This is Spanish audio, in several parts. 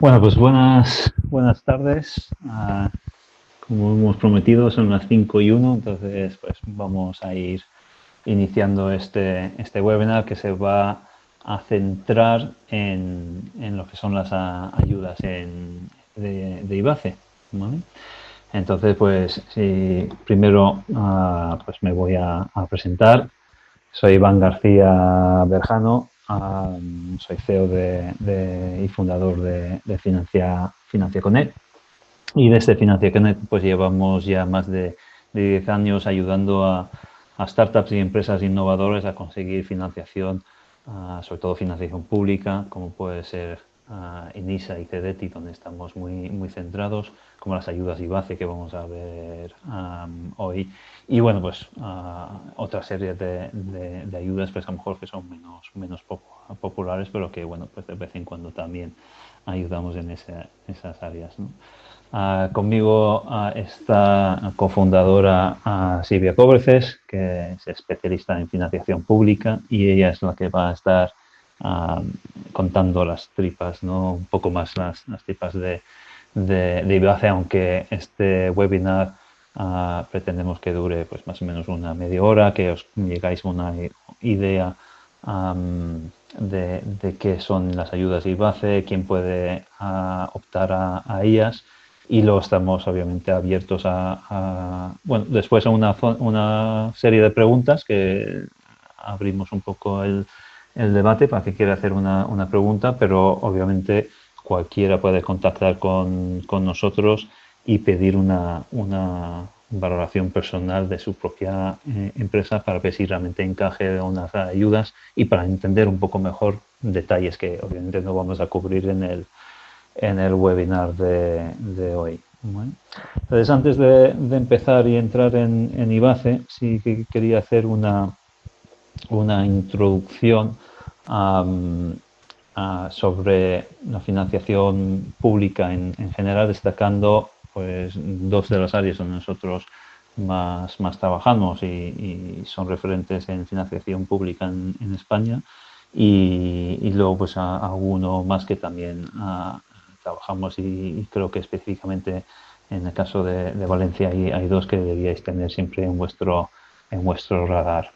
Bueno, pues buenas tardes. Como hemos prometido, son las 5:01, entonces pues vamos a ir iniciando este webinar que se va a centrar en lo que son las ayudas de IBACE. ¿Vale? Entonces, pues sí, primero pues me voy a presentar. Soy Iván García Berjano, soy CEO y fundador de Financia Connect. Y desde Financia Connect pues llevamos ya más de 10 años ayudando a startups y empresas innovadoras a conseguir financiación, sobre todo financiación pública, como puede ser Enisa y Cedeti, donde estamos muy centrados, como las ayudas IBACE que vamos a ver hoy. Y bueno, pues otra serie de ayudas pues a lo mejor que son menos populares, pero que bueno, pues de vez en cuando también ayudamos en esas áreas, ¿no? Conmigo está cofundadora Silvia Cobreces, que es especialista en financiación pública, y ella es la que va a estar ah, contando las tripas, ¿no? Un poco más las tripas de IBACE, aunque este webinar pretendemos que dure pues más o menos una media hora, que os llegáis a una idea de qué son las ayudas IBACE, quién puede optar a ellas, y luego estamos obviamente abiertos bueno, después a una serie de preguntas que abrimos un poco el debate para que quiera hacer una pregunta, pero obviamente cualquiera puede contactar con nosotros y pedir una valoración personal de su propia empresa para ver si realmente encaje unas ayudas y para entender un poco mejor detalles que obviamente no vamos a cubrir en el webinar de hoy. Bueno, entonces, antes de empezar y entrar en IBACE, sí que quería hacer una introducción um, sobre la financiación pública en general, destacando pues dos de las áreas donde nosotros más trabajamos y son referentes en financiación pública en España, y luego pues alguno más que también trabajamos, y creo que específicamente en el caso de Valencia hay dos que debíais tener siempre en vuestro radar.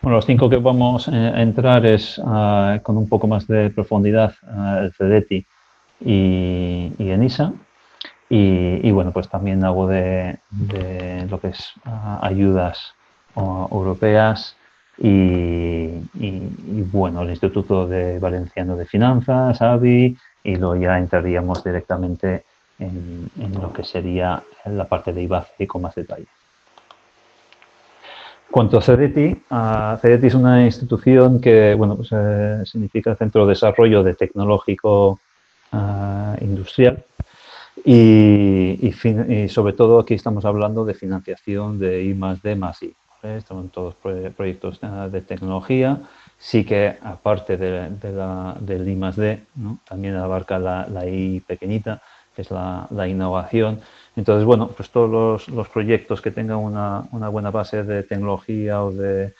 Bueno, los cinco que vamos a entrar es con un poco más de profundidad el Cedeti y Enisa. Bueno, pues también hago de lo que es ayudas europeas bueno, el Instituto de Valenciano de Finanzas, AVI, y luego ya entraríamos directamente en lo que sería la parte de IBACE con más detalle. Cuanto a CEDETI, CEDETI es una institución que, bueno, pues, significa Centro de Desarrollo de Tecnológico Industrial, y sobre todo aquí estamos hablando de financiación de I más D más I. ¿Vale? Estamos en todos proyectos de tecnología. Sí que aparte del I más D, ¿no? También abarca la I pequeñita, que es la innovación. Entonces, bueno, pues todos los proyectos que tengan una buena base de tecnología o de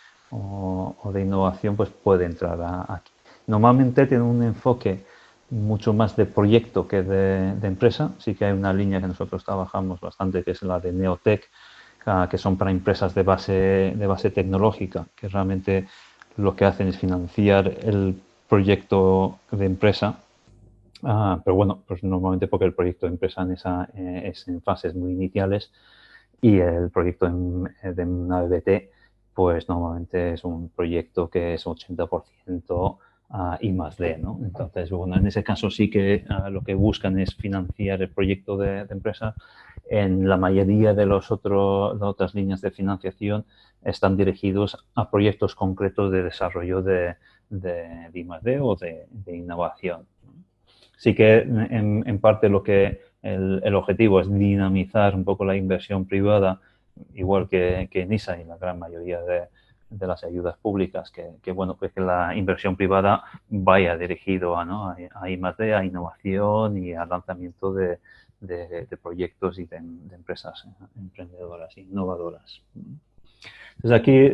innovación, pues puede entrar aquí. Normalmente tiene un enfoque mucho más de proyecto que de empresa. Sí que hay una línea que nosotros trabajamos bastante, que es la de Neotech, que son para empresas de base tecnológica, que realmente lo que hacen es financiar el proyecto de empresa. Pero bueno, pues normalmente porque el proyecto de empresa es en fases muy iniciales, y el proyecto de una BBT pues normalmente es un proyecto que es 80% I más D, ¿no? Entonces, bueno, en ese caso sí que lo que buscan es financiar el proyecto de empresa. En la mayoría de las otras líneas de financiación están dirigidos a proyectos concretos de desarrollo de I más D o de innovación. Sí que en parte lo que el objetivo es dinamizar un poco la inversión privada, igual que NISA y la gran mayoría de las ayudas públicas, que bueno, pues que la inversión privada vaya dirigido ¿no? a I+D, a innovación y al lanzamiento de proyectos y de empresas emprendedoras, innovadoras. Entonces aquí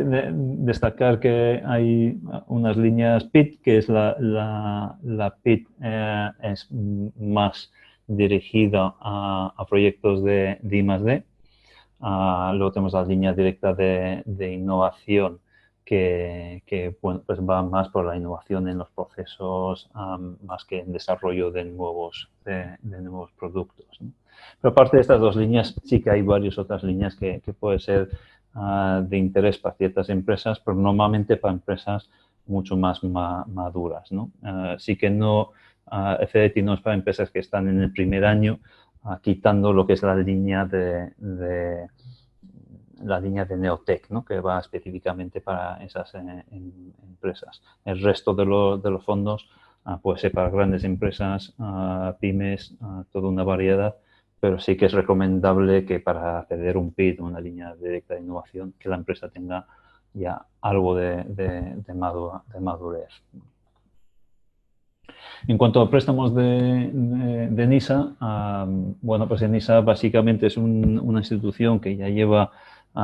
destacar que hay unas líneas PIT, que es la PIT es más dirigida a proyectos de I+D. Luego tenemos la línea directa de innovación bueno, pues va más por la innovación en los procesos más que en desarrollo de nuevos productos, ¿no? Pero aparte de estas dos líneas, sí que hay varias otras líneas que pueden ser de interés para ciertas empresas, pero normalmente para empresas mucho más maduras, ¿no? Sí que no, FDT no es para empresas que están en el primer año, quitando lo que es la línea de Neotech, ¿no? Que va específicamente para esas empresas. El resto de los fondos puede ser para grandes empresas, pymes, toda una variedad, pero sí que es recomendable que para acceder a un PIT, una línea directa de innovación, que la empresa tenga ya algo de madurez. En cuanto a préstamos de NISA, bueno, pues NISA básicamente es una institución que ya lleva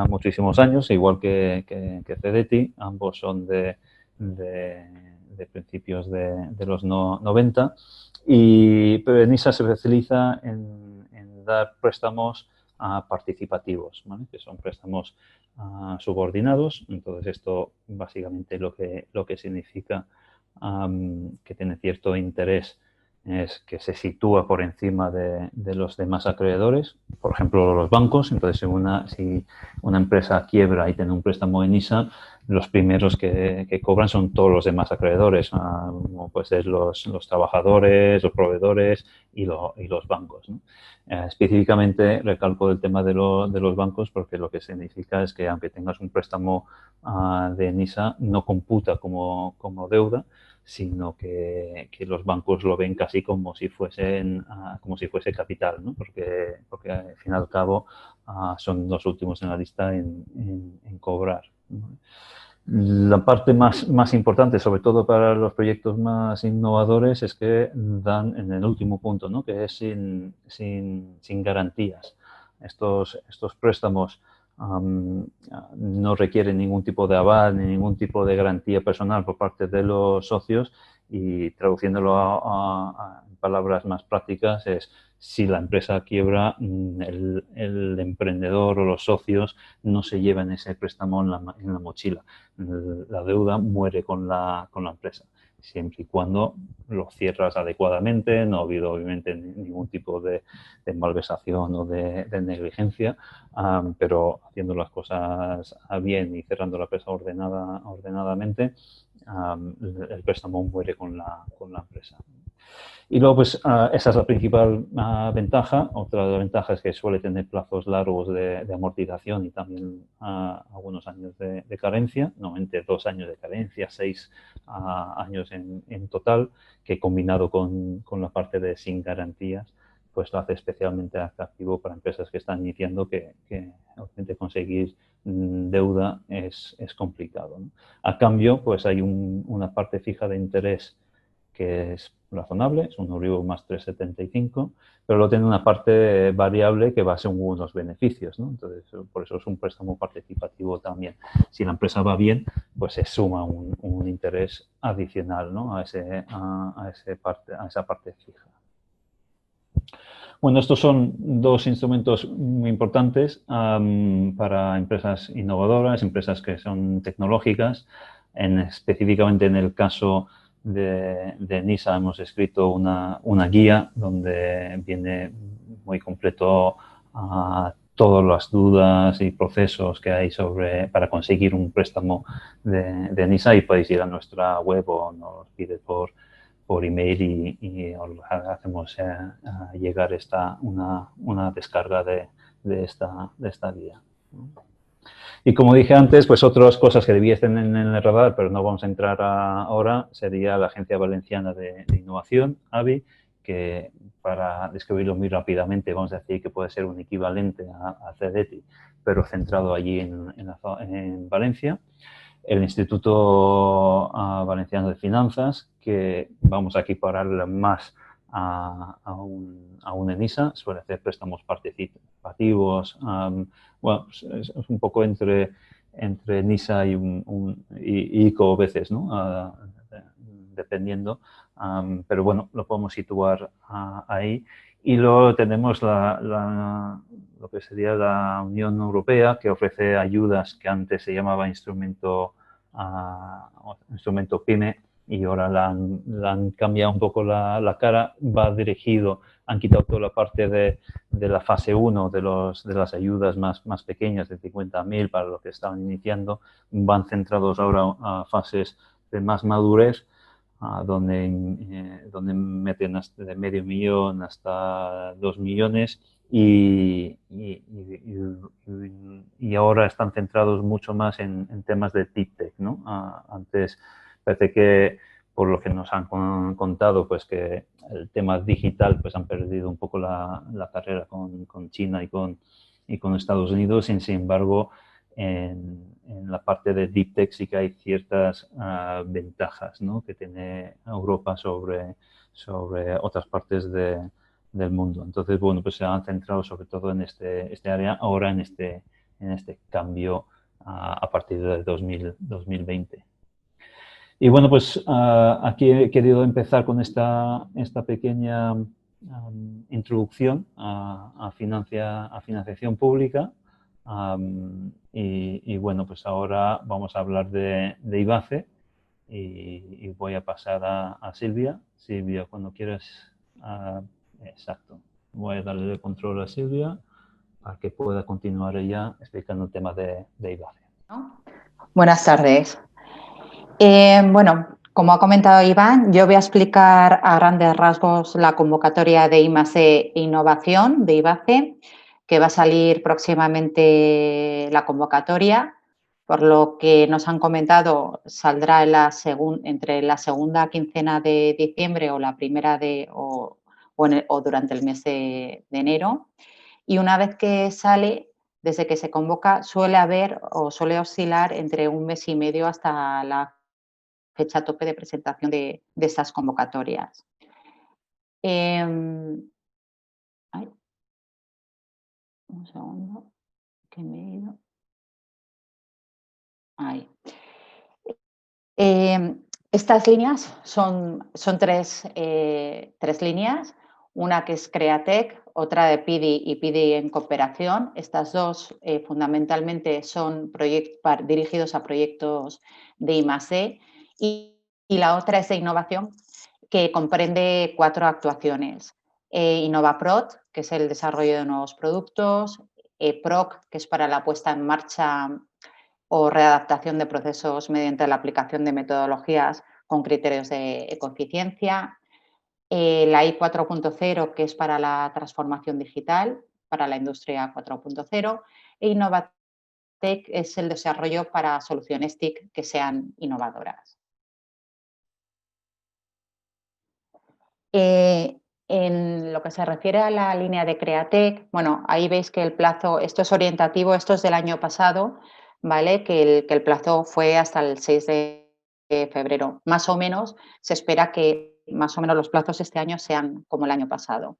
muchísimos años, igual que CEDETI, ambos son de principios de los 90, pero NISA se especializa en dar préstamos participativos, ¿vale? Que son préstamos subordinados. Entonces esto básicamente lo que significa que tiene cierto interés es que se sitúa por encima de los demás acreedores, por ejemplo los bancos. Entonces si una empresa quiebra y tiene un préstamo en ISA, los primeros que cobran son todos los demás acreedores, como pueden ser los trabajadores, los proveedores y los bancos, ¿no? Específicamente recalco el tema de los bancos, porque lo que significa es que aunque tengas un préstamo de NISA, no computa como deuda, sino que los bancos lo ven casi como si fuese capital, ¿no? Porque al fin y al cabo son los últimos en la lista en cobrar, ¿no? La parte más importante, sobre todo para los proyectos más innovadores, es que dan en el último punto, ¿no? Que es sin garantías. Estos préstamos no requieren ningún tipo de aval ni ningún tipo de garantía personal por parte de los socios, y traduciéndolo en palabras más prácticas es: si la empresa quiebra, el emprendedor o los socios no se llevan ese préstamo en la mochila. La deuda muere con la empresa, siempre y cuando lo cierras adecuadamente, no ha habido obviamente ningún tipo de malversación o de negligencia, pero haciendo las cosas bien y cerrando la empresa ordenadamente, el préstamo muere con la empresa. Y luego, pues, esa es la principal ventaja. Otra ventaja es que suele tener plazos largos de amortización y también algunos años de carencia, normalmente 2 años de carencia, 6 años en total, que combinado con la parte de sin garantías, pues lo hace especialmente atractivo para empresas que están iniciando, que obviamente conseguir deuda es complicado, ¿no? A cambio, pues hay una parte fija de interés que es razonable, es un Euribor más 3,75, pero luego tiene una parte variable que va según los beneficios, ¿no? Entonces, por eso es un préstamo participativo también. Si la empresa va bien, pues se suma un interés adicional, ¿no? a esa parte fija. Bueno, estos son dos instrumentos muy importantes para empresas innovadoras, empresas que son tecnológicas. Específicamente en el caso de NISA hemos escrito una guía donde viene muy completo todas las dudas y procesos que hay para conseguir un préstamo de NISA, y podéis ir a nuestra web o nos pide por email y os hacemos llegar una descarga de esta guía. Y como dije antes, pues otras cosas que debiesen en el radar, pero no vamos a entrar ahora, sería la Agencia Valenciana de Innovación, AVI, que, para describirlo muy rápidamente, vamos a decir que puede ser un equivalente a CEDETI, pero centrado allí en Valencia. El Instituto Valenciano de Finanzas, que vamos a equiparar más a un ENISA, suele hacer préstamos participativos. Bueno, es un poco entre entre NISA y ICO a veces, ¿no? Dependiendo, pero bueno, lo podemos situar ahí. Y luego tenemos lo que sería la Unión Europea, que ofrece ayudas que antes se llamaba instrumento PYME, y ahora la han cambiado un poco la cara. Va dirigido, han quitado toda la parte de la fase 1 de las ayudas más pequeñas, de 50.000 para los que estaban iniciando. Van centrados ahora a fases de más madurez, donde meten hasta de medio millón hasta 2 millones, y ahora están centrados mucho más en temas de deep tech, ¿no? Antes parece que, por lo que nos han contado, pues que el tema digital pues han perdido un poco la carrera con China y con Estados Unidos. Sin embargo, en la parte de Deep Tech sí que hay ciertas ventajas, ¿no?, que tiene Europa sobre otras partes del mundo. Entonces, bueno, pues se han centrado sobre todo en este área, ahora en este cambio a partir de 2020. Y bueno, pues aquí he querido empezar con esta pequeña introducción a financiación pública. Y bueno, pues ahora vamos a hablar de IBACE, y voy a pasar a Silvia. Silvia, cuando quieras. Exacto. Voy a darle el control a Silvia para que pueda continuar ella explicando el tema de IBACE. Buenas tardes. Bueno, como ha comentado Iván, yo voy a explicar a grandes rasgos la convocatoria de I+E Innovación de IBACE, que va a salir próximamente la convocatoria. Por lo que nos han comentado, saldrá entre la segunda quincena de diciembre o la primera o durante el mes de enero. Y una vez que sale, desde que se convoca, suele oscilar entre un mes y medio hasta la fecha tope de presentación de estas convocatorias. Un segundo, que me he ido. Ahí. Estas líneas son tres líneas, una que es Createc, otra de PIDI y PIDI en cooperación. Estas dos fundamentalmente son dirigidos a proyectos de I+D, y la otra es de innovación, que comprende 4 actuaciones. InnovaProd, que es el desarrollo de nuevos productos; PROC, que es para la puesta en marcha o readaptación de procesos mediante la aplicación de metodologías con criterios de ecoeficiencia; la I 4.0, que es para la transformación digital, para la industria 4.0, e Innovatec es el desarrollo para soluciones TIC que sean innovadoras. En lo que se refiere a la línea de Createc, bueno, ahí veis que el plazo, esto es orientativo, esto es del año pasado, ¿vale? Que el plazo fue hasta el 6 de febrero. Más o menos se espera que más o menos los plazos este año sean como el año pasado.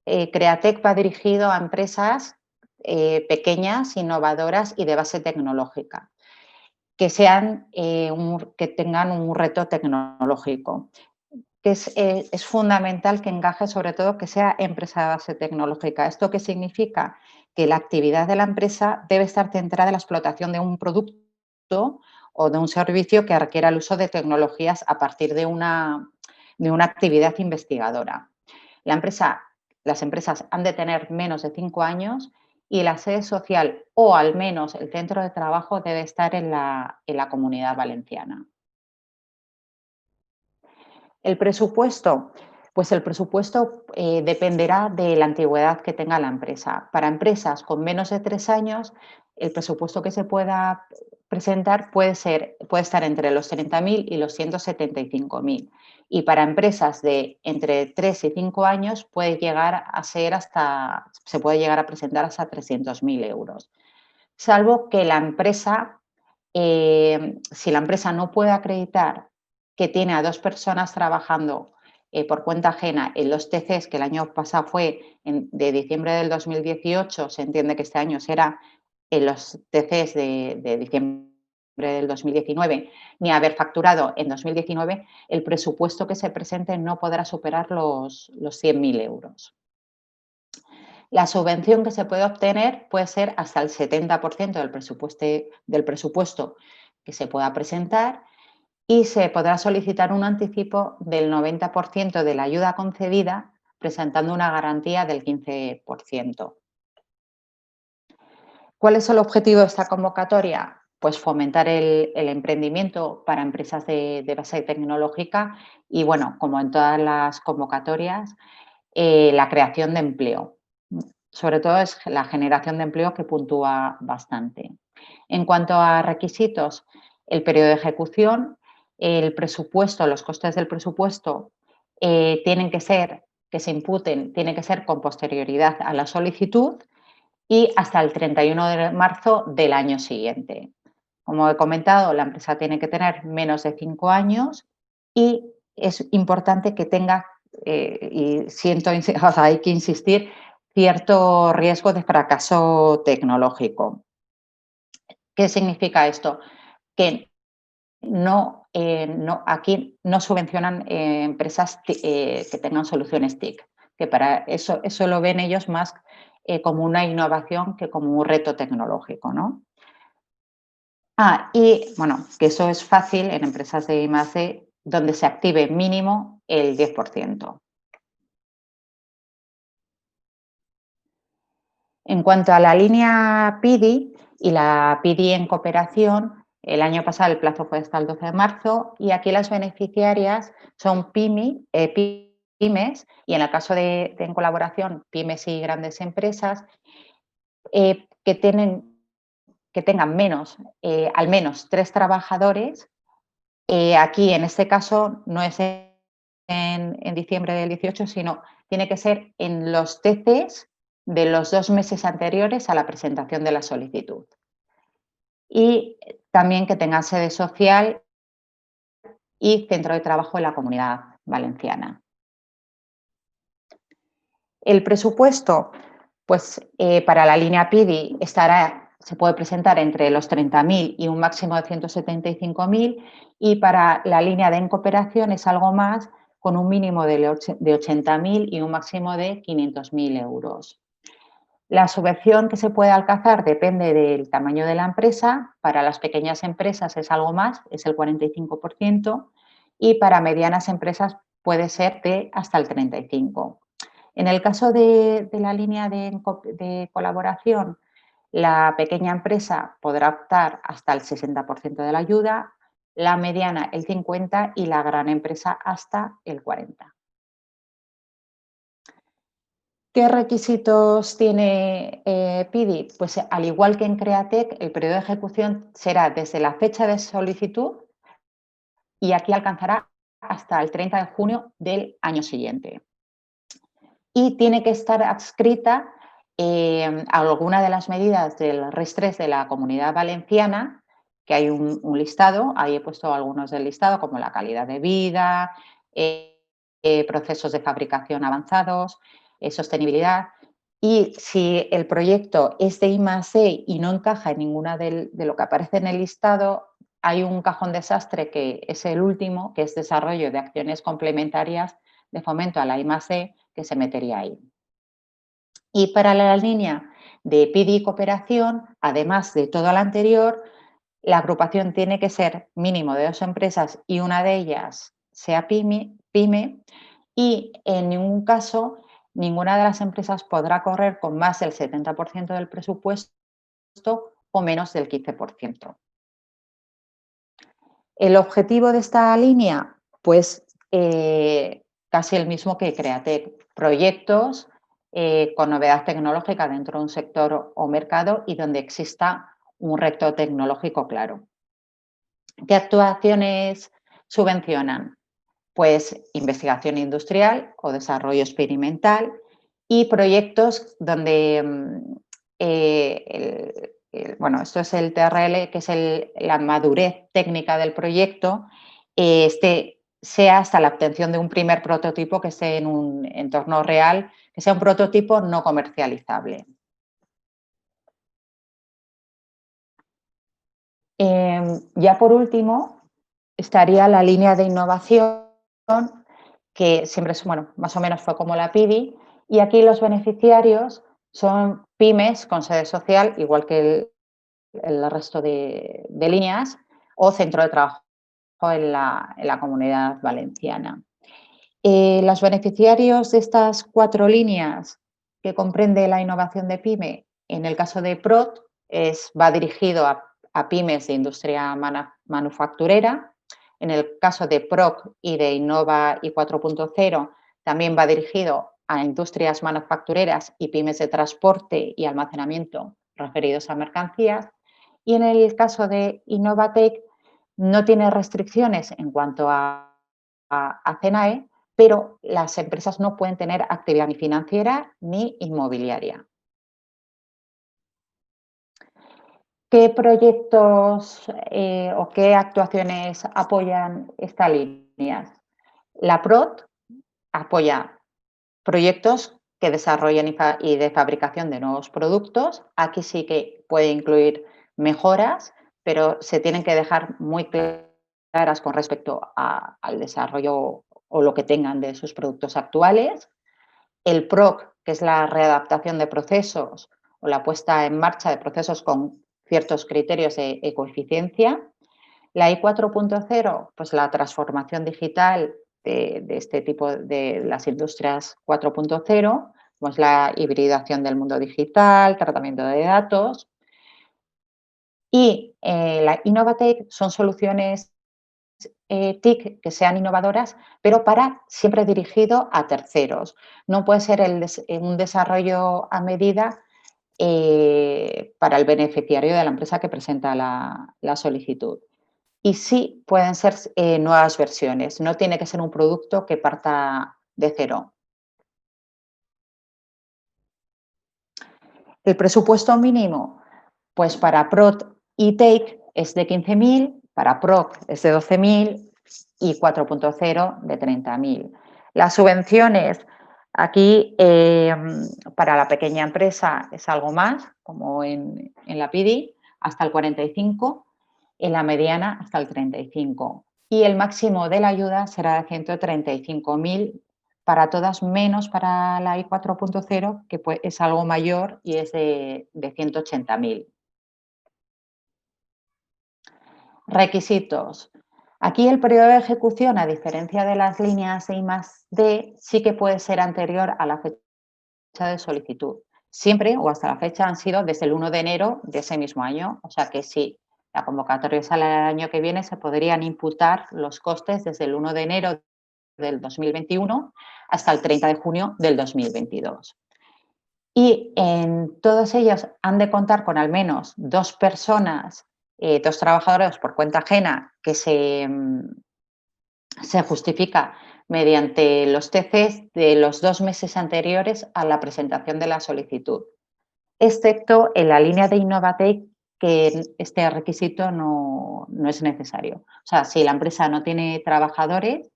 Createc va dirigido a empresas pequeñas, innovadoras y de base tecnológica, que tengan un reto tecnológico. Que es fundamental que encaje, sobre todo que sea empresa de base tecnológica. ¿Esto qué significa? Que la actividad de la empresa debe estar centrada en la explotación de un producto o de un servicio que requiera el uso de tecnologías a partir de una actividad investigadora. Las empresas han de tener menos de 5 años y la sede social, o al menos el centro de trabajo, debe estar en la Comunidad Valenciana. El presupuesto, pues el presupuesto dependerá de la antigüedad que tenga la empresa. Para empresas con menos de 3 años, el presupuesto que se pueda presentar puede estar entre los 30.000 y los 175.000. Y para empresas de entre 3 y 5 años se puede llegar a presentar hasta 300.000 euros. Salvo que la empresa, si la empresa no puede acreditar que tiene a 2 personas trabajando por cuenta ajena en los TCs, que el año pasado fue de diciembre del 2018, se entiende que este año será en los TCs de diciembre del 2019, ni haber facturado en 2019, el presupuesto que se presente no podrá superar los 100.000 euros. La subvención que se puede obtener puede ser hasta el 70% del presupuesto que se pueda presentar y se podrá solicitar un anticipo del 90% de la ayuda concedida presentando una garantía del 15%. ¿Cuál es el objetivo de esta convocatoria? Pues fomentar el emprendimiento para empresas de base tecnológica y, bueno, como en todas las convocatorias, la creación de empleo. Sobre todo es la generación de empleo que puntúa bastante. En cuanto a requisitos, el periodo de ejecución, el presupuesto, los costes del presupuesto tienen que ser, que se imputen, tienen que ser con posterioridad a la solicitud y hasta el 31 de marzo del año siguiente. Como he comentado, la empresa tiene que tener menos de 5 años y es importante que tenga, y siento, o sea, hay que insistir, cierto riesgo de fracaso tecnológico. ¿Qué significa esto? Que aquí no subvencionan empresas que tengan soluciones TIC, que para eso lo ven ellos más como una innovación que como un reto tecnológico, ¿no? Y bueno, que eso es fácil en empresas de I+D donde se active mínimo el 10%. En cuanto a la línea PIDI y la PIDI en cooperación, el año pasado el plazo fue hasta el 12 de marzo y aquí las beneficiarias son pymes y en el caso de en colaboración, pymes y grandes empresas que tengan al menos 3 trabajadores. Aquí, en este caso, no es en diciembre del 18, sino tiene que ser en los TCs de los 2 meses anteriores a la presentación de la solicitud. Y también que tengan sede social y centro de trabajo en la Comunidad Valenciana. El presupuesto, pues para la línea PIDI se puede presentar entre los 30.000 y un máximo de 175.000 y para la línea de en cooperación es algo más con un mínimo de 80.000 y un máximo de 500.000 euros. La subvención que se puede alcanzar depende del tamaño de la empresa. Para las pequeñas empresas es algo más, es el 45%, y para medianas empresas puede ser de hasta el 35%. En el caso de la línea de colaboración, la pequeña empresa podrá optar hasta el 60% de la ayuda, la mediana el 50% y la gran empresa hasta el 40%. ¿Qué requisitos tiene PIDI? Pues al igual que en Createc, el periodo de ejecución será desde la fecha de solicitud y aquí alcanzará hasta el 30 de junio del año siguiente. Y tiene que estar adscrita a alguna de las medidas del RIS3 de la Comunidad Valenciana, que hay un listado, ahí he puesto algunos del listado, como la calidad de vida, procesos de fabricación avanzados, sostenibilidad. Y si el proyecto es de I+D y no encaja en ninguna de lo que aparece en el listado, hay un cajón desastre que es el último, que es desarrollo de acciones complementarias de fomento a la I+D, que se metería ahí. Y para la línea de PIDI y cooperación, además de todo lo anterior, la agrupación tiene que ser mínimo de 2 empresas y una de ellas sea pyme y en ningún caso ninguna de las empresas podrá correr con más del 70% del presupuesto o menos del 15%. El objetivo de esta línea, pues casi el mismo que Createc, proyectos con novedad tecnológica dentro de un sector o mercado y donde exista un reto tecnológico claro. ¿Qué actuaciones subvencionan? Pues investigación industrial o desarrollo experimental y proyectos donde, bueno, esto es el TRL, que es la madurez técnica del proyecto, sea hasta la obtención de un primer prototipo que esté en un entorno real, que sea un prototipo no comercializable. Ya por último, estaría la línea de innovación, que siempre es, bueno, más o menos fue como la PIDI, y aquí los beneficiarios son pymes con sede social, igual que el resto de líneas, o centro de trabajo en la Comunidad Valenciana. Los beneficiarios de estas 4 líneas que comprende la innovación de PYME, en el caso de PROT, va dirigido a pymes de industria manufacturera. En el caso de PROC y de Innova y 4.0, también va dirigido a industrias manufactureras y pymes de transporte y almacenamiento referidos a mercancías. Y en el caso de Innovatec, no tiene restricciones en cuanto a CENAE, pero las empresas no pueden tener actividad ni financiera ni inmobiliaria. ¿Qué proyectos o qué actuaciones apoyan estas líneas? La PROT apoya proyectos que desarrollen y de fabricación de nuevos productos. Aquí sí que puede incluir mejoras, pero se tienen que dejar muy claras con respecto al desarrollo o lo que tengan de sus productos actuales. El PROC, que es la readaptación de procesos o la puesta en marcha de procesos con ciertos criterios de ecoeficiencia. La I 4.0, pues la transformación digital de este tipo de las industrias 4.0, pues la hibridación del mundo digital, tratamiento de datos. Y la Innovatec son soluciones TIC que sean innovadoras, pero para siempre dirigido a terceros. No puede ser un desarrollo a medida para el beneficiario de la empresa que presenta la solicitud. Y sí pueden ser nuevas versiones, no tiene que ser un producto que parta de cero. El presupuesto mínimo, pues para PROT y TAKE es de 15.000, para PROC es de 12.000 y 4.0 de 30.000. Las subvenciones, aquí para la pequeña empresa es algo más, como en la PIDI, hasta el 45, en la mediana hasta el 35. Y el máximo de la ayuda será de 135.000 para todas, menos para la I 4.0, que es algo mayor y es de 180.000. Requisitos. Aquí el periodo de ejecución, a diferencia de las líneas de I+D, sí que puede ser anterior a la fecha de solicitud. Siempre o hasta la fecha han sido desde el 1 de enero de ese mismo año. O sea que si la convocatoria sale el año que viene, se podrían imputar los costes desde el 1 de enero del 2021 hasta el 30 de junio del 2022. Y en todos ellos han de contar con al menos 2 personas, 2 trabajadores por cuenta ajena que se justifica mediante los TCs de los 2 meses anteriores a la presentación de la solicitud, excepto en la línea de Innovatec, que este requisito no es necesario. O sea, si la empresa no tiene trabajadores,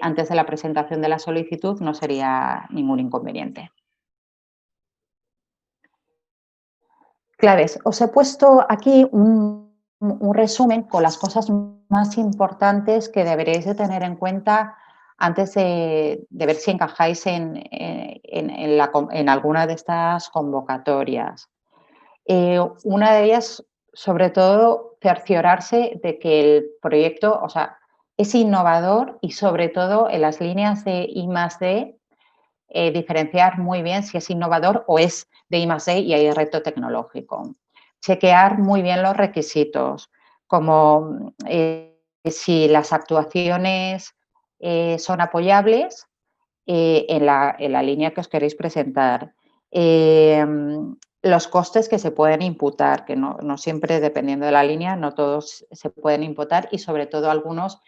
antes de la presentación de la solicitud no sería ningún inconveniente. Claves. Os he puesto aquí un resumen con las cosas más importantes que deberéis de tener en cuenta antes de ver si encajáis en alguna de estas convocatorias. Una de ellas, sobre todo, cerciorarse de que el proyecto, o sea, es innovador y sobre todo en las líneas de I+D, diferenciar muy bien si es innovador o es de I+D y hay reto tecnológico. Chequear muy bien los requisitos, como si las actuaciones son apoyables en la línea que os queréis presentar. Los costes que se pueden imputar, que no siempre, dependiendo de la línea, no todos se pueden imputar y sobre todo algunos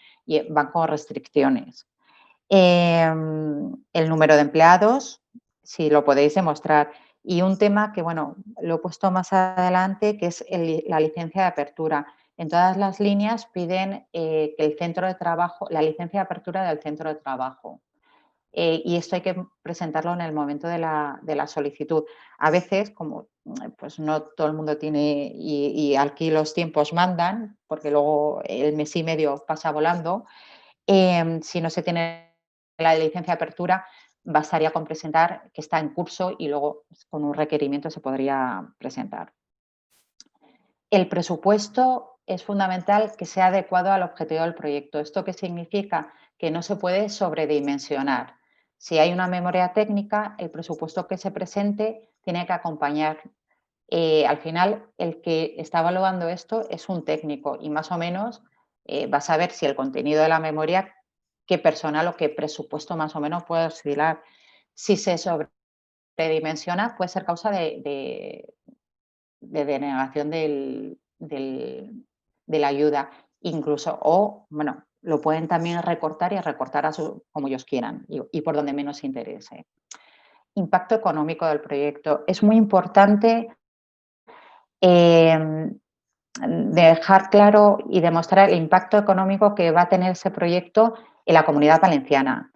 van con restricciones. El número de empleados, si lo podéis demostrar. Y un tema que, bueno, lo he puesto más adelante, que es la licencia de apertura. En todas las líneas piden que el centro de trabajo, la licencia de apertura del centro de trabajo. y esto hay que presentarlo en el momento de la solicitud. A veces, como pues no todo el mundo tiene, y aquí los tiempos mandan, porque luego el mes y medio pasa volando, si no se tiene la licencia de apertura, bastaría con presentar que está en curso y luego con un requerimiento se podría presentar. El presupuesto es fundamental que sea adecuado al objetivo del proyecto. ¿Esto qué significa? Que no se puede sobredimensionar. Si hay una memoria técnica, el presupuesto que se presente tiene que acompañar. Al final, el que está evaluando esto es un técnico y más o menos va a saber si el contenido de la memoria, qué personal o qué presupuesto más o menos puede oscilar. Si se sobredimensiona, puede ser causa de denegación de la ayuda, incluso, o bueno, lo pueden también recortar y recortar como ellos quieran y por donde menos interese. Impacto económico del proyecto. Es muy importante dejar claro y demostrar el impacto económico que va a tener ese proyecto en la Comunidad Valenciana,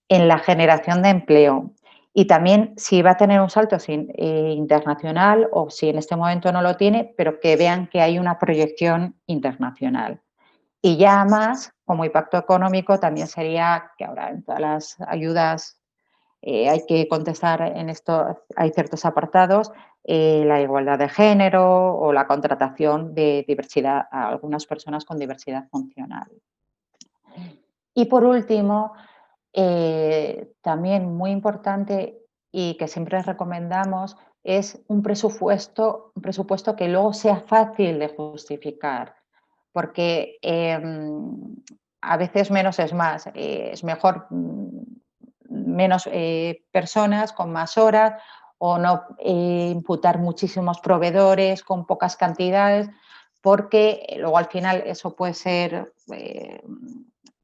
en la generación de empleo y también si va a tener un salto internacional o si en este momento no lo tiene, pero que vean que hay una proyección internacional. Y ya más, como impacto económico, también sería que ahora en todas las ayudas hay que contestar en esto, hay ciertos apartados, la igualdad de género o la contratación de diversidad a algunas personas con diversidad funcional. Y por último, también muy importante y que siempre recomendamos es un presupuesto que luego sea fácil de justificar, porque a veces menos es más, es mejor menos personas con más horas o no imputar muchísimos proveedores con pocas cantidades, porque luego al final eso puede ser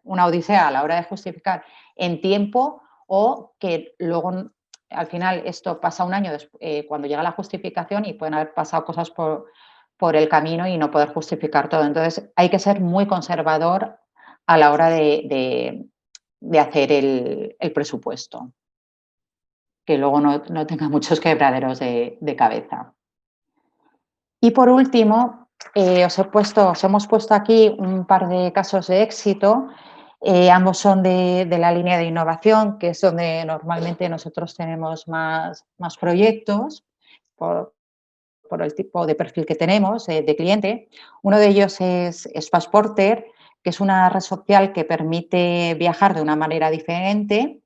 una odisea a la hora de justificar en tiempo o que luego al final esto pasa un año cuando llega la justificación y pueden haber pasado cosas por el camino y no poder justificar todo. Entonces hay que ser muy conservador a la hora de hacer el presupuesto, que luego no tenga muchos quebraderos de cabeza. Y por último, os hemos puesto aquí un par de casos de éxito. Ambos son de la línea de innovación, que es donde normalmente nosotros tenemos más proyectos por el tipo de perfil que tenemos de cliente. Uno de ellos es Passporter, que es una red social que permite viajar de una manera diferente.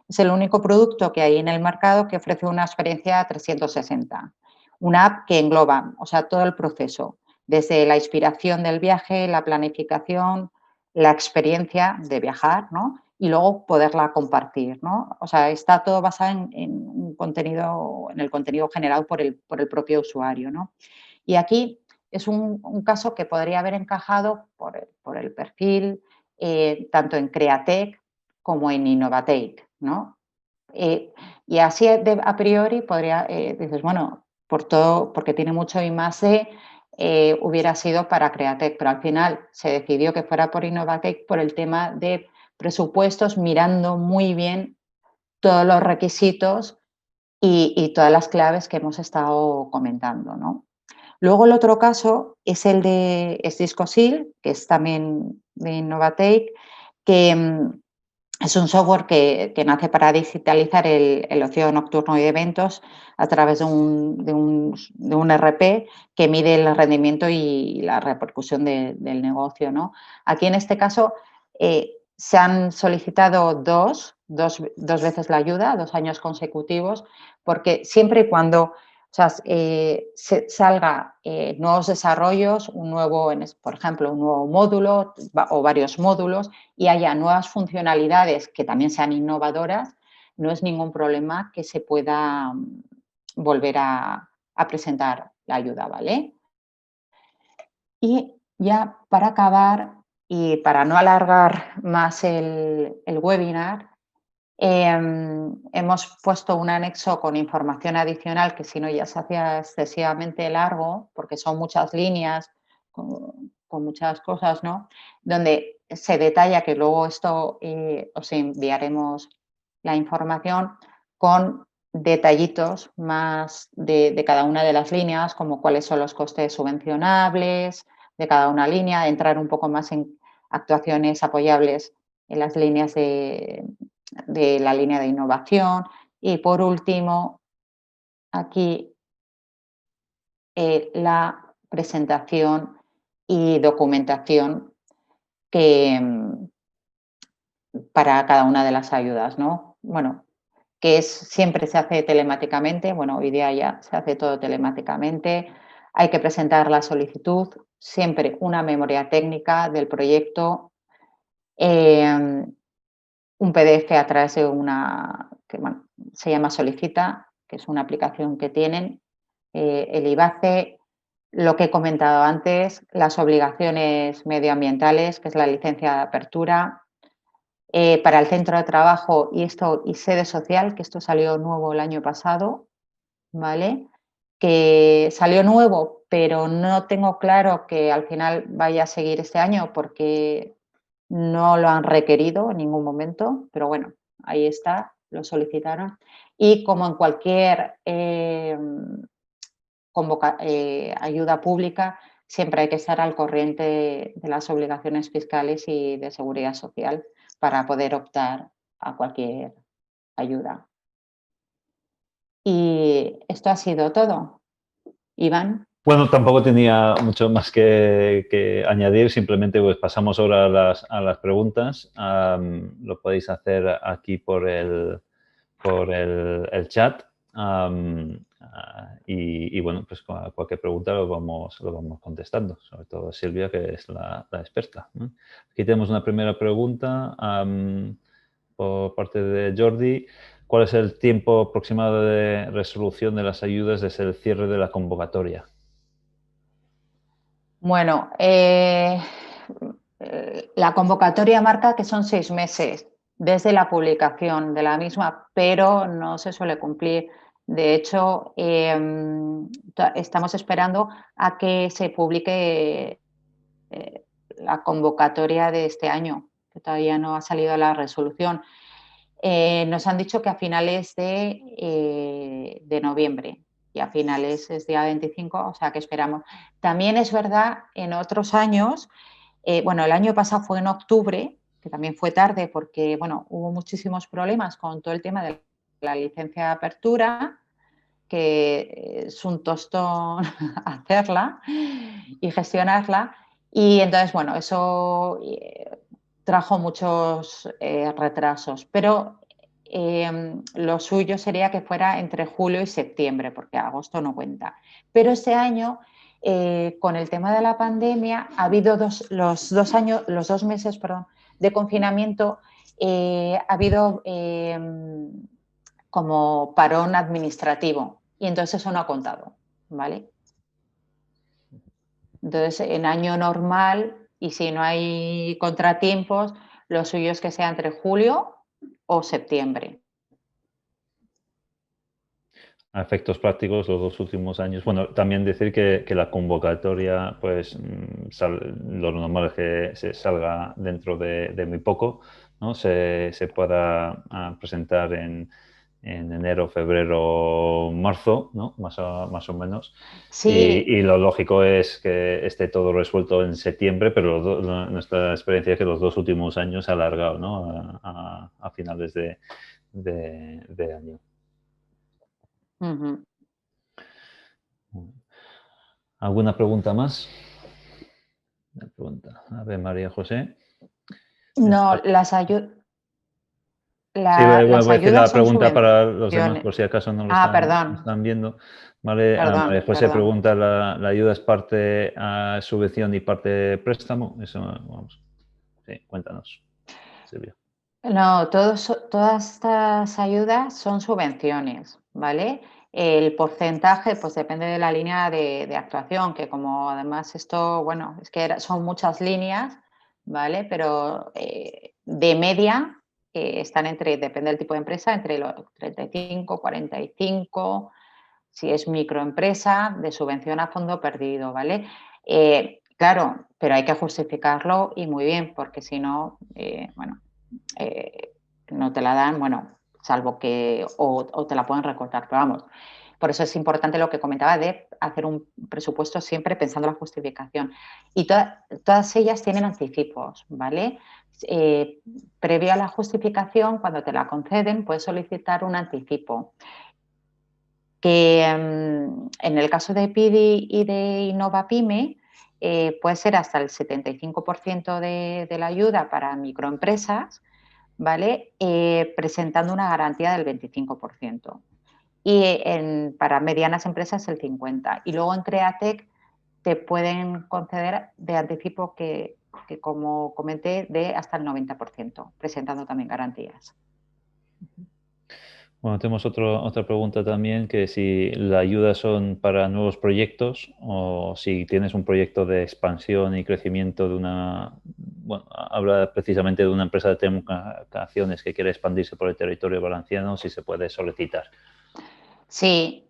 Es el único producto que hay en el mercado que ofrece una experiencia 360. Una app que engloba, o sea, todo el proceso, desde la inspiración del viaje, la planificación, la experiencia de viajar, ¿no? Y luego poderla compartir, ¿no? O sea, está todo basado en un contenido, en el contenido generado por el propio usuario, ¿no? Y aquí es un caso que podría haber encajado por el perfil, tanto en Createc como en Innovatec, ¿no? Y así a priori podría, dices, bueno, porque tiene mucho I+D, hubiera sido para Createc, pero al final se decidió que fuera por Innovatec por el tema de presupuestos, mirando muy bien todos los requisitos y todas las claves que hemos estado comentando, ¿no? Luego el otro caso es el de Discosil, que es también de Innovatec, que es un software que nace para digitalizar el ocio nocturno y de eventos a través de un RP que mide el rendimiento y la repercusión del negocio, ¿no? Aquí en este caso se han solicitado dos veces la ayuda, 2 años consecutivos, porque siempre y cuando salga nuevos desarrollos, por ejemplo, un nuevo módulo o varios módulos y haya nuevas funcionalidades que también sean innovadoras, no es ningún problema que se pueda volver a presentar la ayuda, ¿vale? Y ya para acabar y para no alargar más el webinar, hemos puesto un anexo con información adicional que si no ya se hacía excesivamente largo porque son muchas líneas con con muchas cosas, ¿no? Donde se detalla, que luego esto os enviaremos la información con detallitos más de cada una de las líneas, como cuáles son los costes subvencionables de cada una línea, entrar un poco más en actuaciones apoyables en las líneas de la línea de innovación. Y por último, aquí la presentación y documentación que, para cada una de las ayudas, ¿no? Bueno, que siempre se hace telemáticamente, bueno, hoy día ya se hace todo telemáticamente, hay que presentar la solicitud, siempre una memoria técnica del proyecto, un PDF a través de una que bueno, se llama Solicita, que es una aplicación que tienen, el IBACE, lo que he comentado antes, las obligaciones medioambientales, que es la licencia de apertura, para el centro de trabajo y sede social, que esto salió nuevo el año pasado, ¿vale? Que salió nuevo, pero no tengo claro que al final vaya a seguir este año porque no lo han requerido en ningún momento, pero bueno, ahí está, lo solicitaron. Y como en cualquier ayuda pública, siempre hay que estar al corriente de las obligaciones fiscales y de seguridad social para poder optar a cualquier ayuda. Y esto ha sido todo. Iván. Bueno, tampoco tenía mucho más que añadir, simplemente pues pasamos ahora a las preguntas. Lo podéis hacer aquí por el chat. Y bueno, pues cualquier pregunta lo vamos contestando, sobre todo Silvia, que es la experta, ¿no? Aquí tenemos una primera pregunta por parte de Jordi. ¿Cuál es el tiempo aproximado de resolución de las ayudas desde el cierre de la convocatoria? Bueno, la convocatoria marca que son 6 meses desde la publicación de la misma, pero no se suele cumplir. De hecho, estamos esperando a que se publique la convocatoria de este año, que todavía no ha salido la resolución. Nos han dicho que a finales de noviembre y a finales es día 25, o sea que esperamos. También es verdad, en otros años, bueno, el año pasado fue en octubre, que también fue tarde porque, bueno, hubo muchísimos problemas con todo el tema de la licencia de apertura, que es un tostón hacerla y gestionarla. Y entonces, bueno, eso trajo muchos retrasos, pero lo suyo sería que fuera entre julio y septiembre, porque agosto no cuenta. Pero este año, con el tema de la pandemia, ha habido los 2 meses, perdón, de confinamiento, ha habido como parón administrativo y entonces eso no ha contado, ¿vale? Entonces, en año normal y si no hay contratiempos, lo suyo es que sea entre julio o septiembre. A efectos prácticos, los 2 últimos años. Bueno, también decir que la convocatoria, pues lo normal es que se salga dentro de muy poco, ¿no? Se pueda presentar en enero, febrero, marzo, ¿no? Más o menos. Sí, Y lo lógico es que esté todo resuelto en septiembre, pero nuestra experiencia es que los 2 últimos años se ha alargado, ¿no? A finales de año. uh-huh. ¿Alguna pregunta más? Una pregunta. A ver, María José. No, Sí, las voy a decir la ayudas son pregunta para los demás, subvenciones. por si acaso no Ah, lo perdón, están viendo. Vale, María perdón, José perdón. pregunta, ¿la ayuda es parte subvención y parte préstamo? Eso, vamos. Sí, cuéntanos, Silvia. No, todas estas ayudas son subvenciones, ¿vale? El porcentaje, pues depende de la línea de actuación, que como además esto, bueno, es que son muchas líneas, ¿vale? Pero de media están depende del tipo de empresa, entre los 35, 45, si es microempresa, de subvención a fondo perdido, ¿vale? Claro, pero hay que justificarlo y muy bien, porque si no, no te la dan, bueno, salvo que o te la pueden recortar, pero vamos. Por eso es importante lo que comentaba de hacer un presupuesto siempre pensando en la justificación. Y todas ellas tienen anticipos, ¿vale? Eh, Previo a la justificación, cuando te la conceden, puedes solicitar un anticipo. Que en el caso de PIDI y de Innova Pyme, puede ser hasta el 75% de la ayuda para microempresas, ¿vale? Presentando una garantía del 25%. Y para medianas empresas el 50%. Y luego en Createc te pueden conceder de anticipo que como comenté, de hasta el 90%, presentando también garantías. Bueno, tenemos otra pregunta también, que si la ayuda son para nuevos proyectos o si tienes un proyecto de expansión y crecimiento de bueno, habla precisamente de una empresa de telecomunicaciones que quiere expandirse por el territorio valenciano, si se puede solicitar. Sí,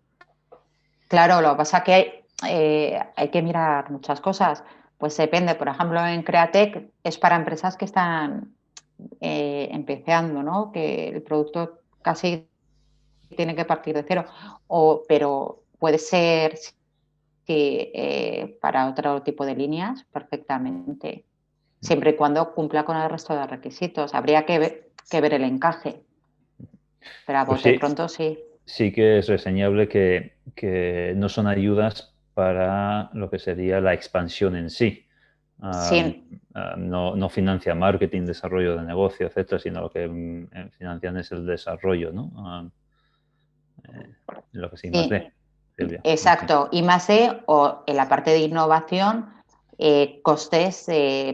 claro, lo que pasa es que hay que mirar muchas cosas. Pues depende, por ejemplo, en Createc es para empresas que están empezando, ¿no? Que el producto casi tiene que partir de cero. Pero puede ser para otro tipo de líneas perfectamente, siempre y cuando cumpla con el resto de requisitos. Habría que ver el encaje, pero a Pues bote sí, pronto sí. sí que es reseñable que no son ayudas para lo que sería la expansión en sí. Sí, No financia marketing, desarrollo de negocio, etcétera, sino lo que financian es el desarrollo, ¿no? Lo que sí más sí. de, Silvia. Exacto, y más o en la parte de innovación, costes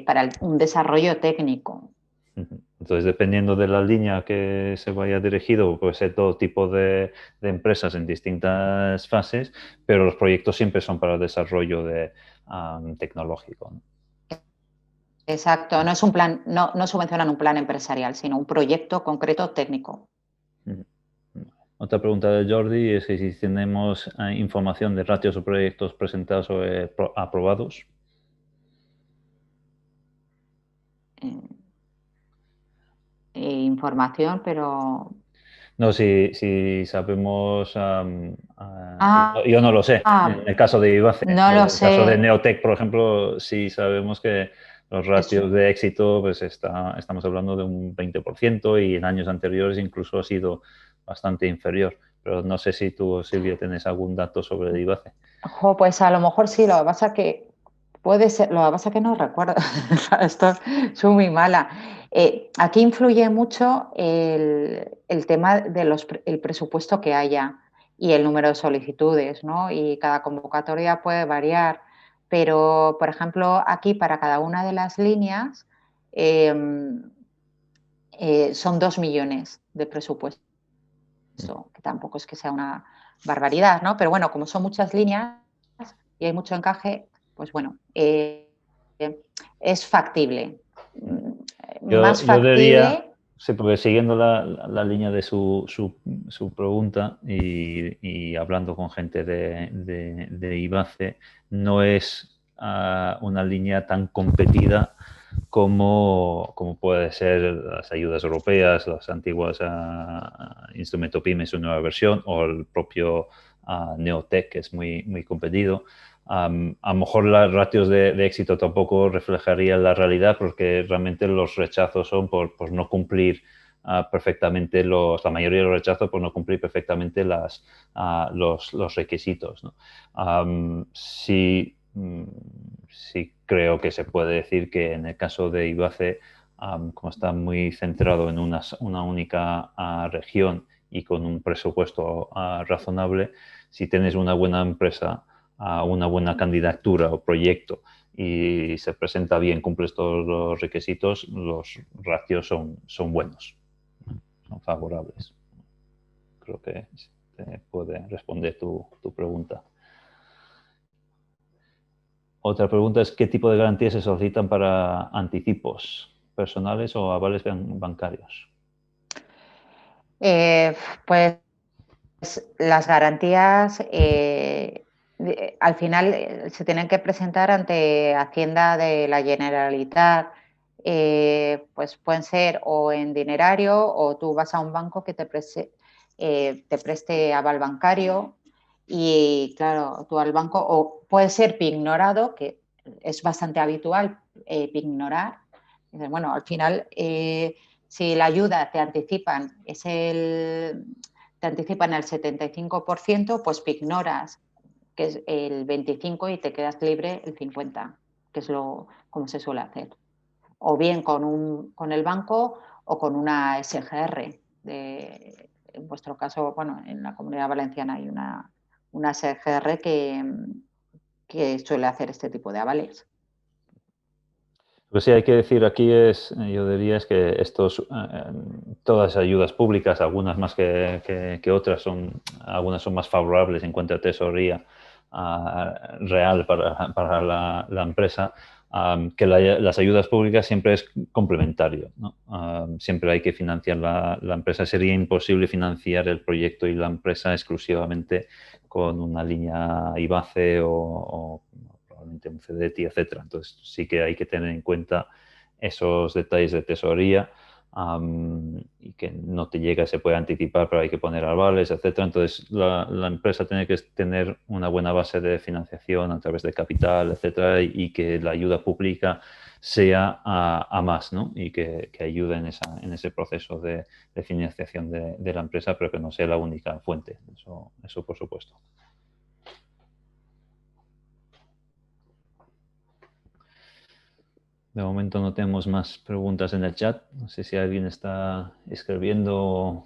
para un desarrollo técnico. Entonces, dependiendo de la línea que se vaya dirigido, puede ser todo tipo de empresas en distintas fases, pero los proyectos siempre son para el desarrollo tecnológico, ¿no? Exacto, no es un plan, no subvencionan un plan empresarial, sino un proyecto concreto técnico. Otra pregunta de Jordi es que si tenemos información de ratios o proyectos presentados o aprobados. Información, pero... No, si sabemos, Ah, yo no lo sé. En el caso de Ibace, no lo en el caso de sé. Neotec, por ejemplo, sí sabemos que los Es, ratios de éxito, pues estamos hablando de un 20% y en años anteriores incluso ha sido bastante inferior. Pero no sé si tú, Silvia, tienes algún dato sobre Ibace. pues a lo mejor sí, lo que pasa que puede ser, lo que pasa que no recuerdo. Esto soy muy mala. Aquí influye mucho el tema el presupuesto que haya y el número de solicitudes, ¿no? Y cada convocatoria puede variar, pero, por ejemplo, aquí para cada una de las líneas eh, son 2 millones de presupuesto, que tampoco es que sea una barbaridad, ¿no? Pero bueno, como son muchas líneas y hay mucho encaje, pues bueno, es factible. Más Yo diría, factible. sí, porque siguiendo la línea de su pregunta y hablando con gente de Ibace, no es una línea tan competida como puede ser las ayudas europeas, las antiguas Instrumento PYME, su nueva versión, o el propio Neotec, que es muy competido. A lo mejor las ratios de éxito tampoco reflejarían la realidad porque realmente los rechazos son por no cumplir perfectamente la mayoría de los rechazos por no cumplir perfectamente los requisitos, ¿no? Sí, sí creo que se puede decir que en el caso de Ibace, como está muy centrado en una única región y con un presupuesto razonable, si tienes una buena empresa, una buena candidatura o proyecto y se presenta bien, cumples todos los requisitos, los ratios son buenos, son favorables. Creo que te puede responder tu pregunta. Otra pregunta es, ¿qué tipo de garantías se solicitan para anticipos personales o avales bancarios? Pues las garantías al final se tienen que presentar ante Hacienda de la Generalitat, pues pueden ser o en dinerario o tú vas a un banco que te preste aval bancario y claro, tú al banco, o puede ser pignorado, que es bastante habitual pignorar. Bueno, al final, si la ayuda te anticipan, te anticipan el 75%, pues pignoras, que es el 25%, y te quedas libre el 50%, que es como se suele hacer. O bien con el banco o con una SGR. En vuestro caso, bueno, en la Comunidad Valenciana hay una SGR que suele hacer este tipo de avales. Lo que sí hay que decir aquí es, yo diría, es que todas las ayudas públicas, algunas más que otras, algunas son más favorables en cuanto a tesorería real para la empresa, que las ayudas públicas siempre es complementario, ¿no? Siempre hay que financiar la empresa. Sería imposible financiar el proyecto y la empresa exclusivamente con una línea IBACE o probablemente un CDTI, etcétera. Entonces sí que hay que tener en cuenta esos detalles de tesorería y que no te llega, se puede anticipar, pero hay que poner avales, etcétera. Entonces la empresa tiene que tener una buena base de financiación a través de capital, etcétera, y que la ayuda pública sea a más, ¿no? Y que ayude en ese proceso de financiación de la empresa, pero que no sea la única fuente. Eso por supuesto. De momento no tenemos más preguntas en el chat. No sé si alguien está escribiendo.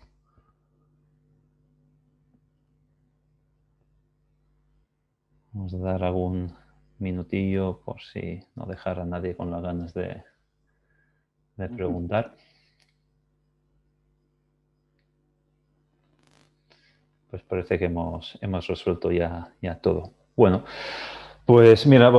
Vamos a dar algún minutillo por si no dejar a nadie con las ganas de preguntar. Pues parece que hemos resuelto ya todo. Bueno, pues mira,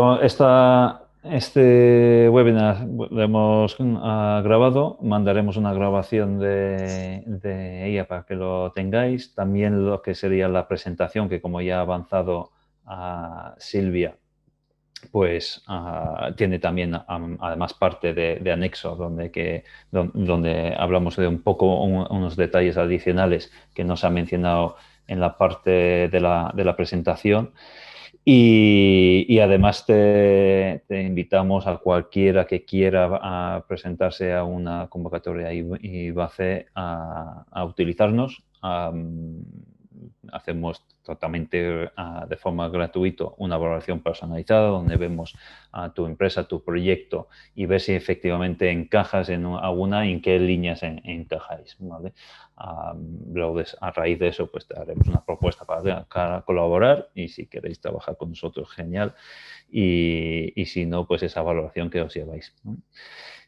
este webinar lo hemos grabado. Mandaremos una grabación de ella para que lo tengáis. También lo que sería la presentación, que como ya ha avanzado Silvia, pues tiene también además parte de anexo donde hablamos de un poco unos detalles adicionales que nos ha mencionado en la parte de la presentación. Y además te invitamos a cualquiera que quiera presentarse a una convocatoria IBACE a utilizarnos. Hacemos totalmente de forma gratuita una valoración personalizada donde vemos a tu empresa, tu proyecto y ver si efectivamente encajas en alguna y en qué líneas encajáis, ¿vale? Luego a raíz de eso pues te haremos una propuesta para colaborar y si queréis trabajar con nosotros, genial. Y si no, pues esa valoración que os lleváis, ¿no?